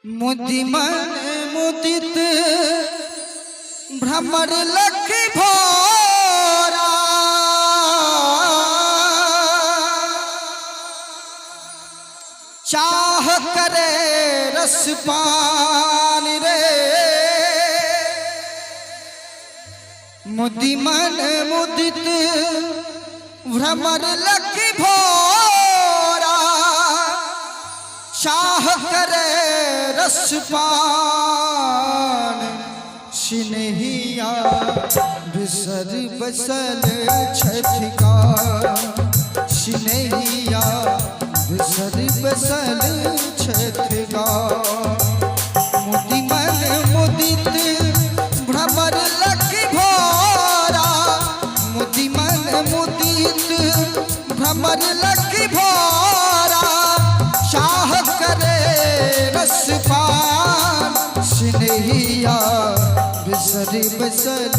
मुदिमन मुदित भ्रमर लख भोरा चाह करे रस पान रे। मुदिमन मुदित भ्रमर लख भोरा चाह करे रस पान। सिनहिया बिसर बसल छठिका सिनहिया बिसर बसल छठिका। मुदिमन मुदित भ्रमर लख भोरा मुदिमन मुदित भ्रमर लख भोरा चाह करे रस पान। सिनहिया बिसर बसल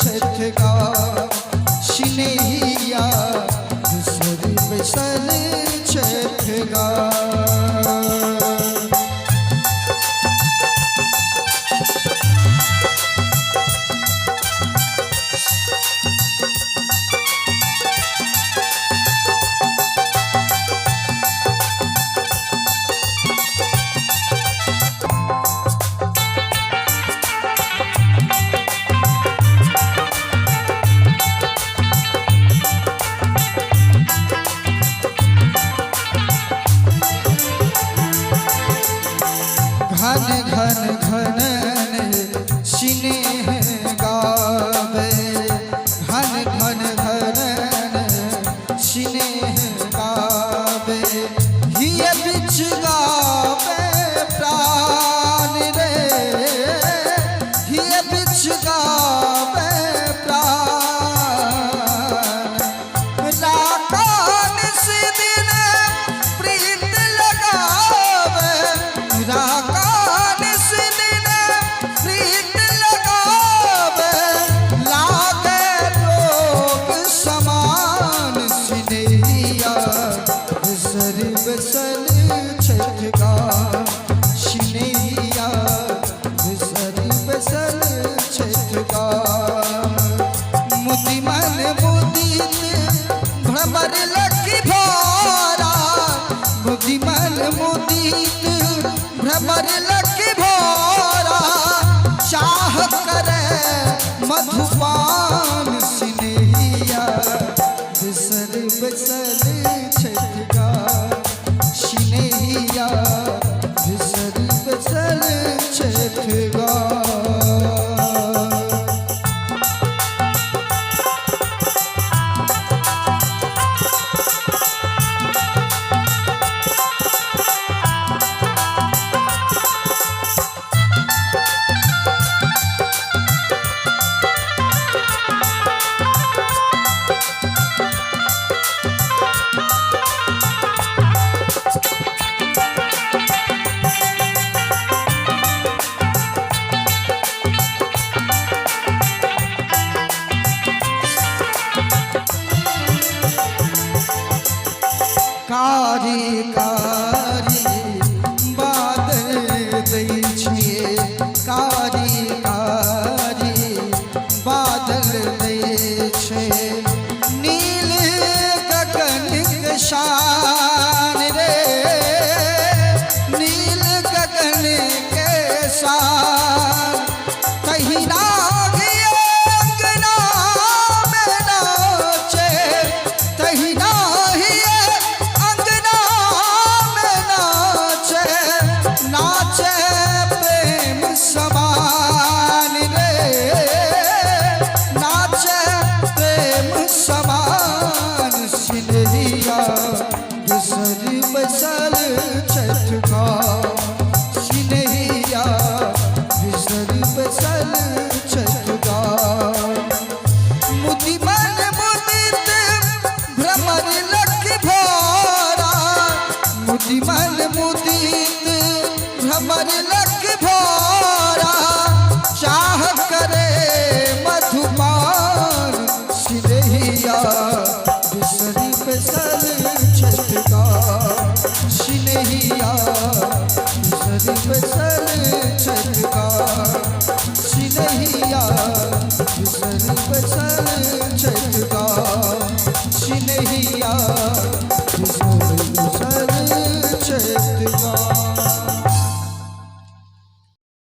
छठिका सिनहिया बिसर बसल छठिका। घन घन घनन स्नेह गावे घन घन घनन स्नेह गावे। हिय बिच गावे प्राण रे हिय बिच गावे प्राण। राकान से दिन प्रीत लगावे राका बिसर छठिका सिनहिया बिसर बसल छठिका। मुदिमन मुदित भ्रमर लख भोरा मुदिमन मुदित भ्रमर लख भोरा चाह करे मधुपान। सिनहिया बिसर बसल छठिका सिनहिया बिसर बसल छठिका। कारी कारी बादल दै छिए कारी कारी बादल दै छै। नील गगन के शान रे नील गगन के शान। तहिना बिसर बसल छठिका सिनहिया बिसर बसल छठिका। मुदिमन मुदित भ्रमर लख भोरा मुदिमन मुदित भ्रमर लख भोरा चाह करे मधुपान। सिनहिया बिसर बसल छठिका सिनहिया बिसर बसल बिसरी बसल छटका सिनहिया बिसरी बसल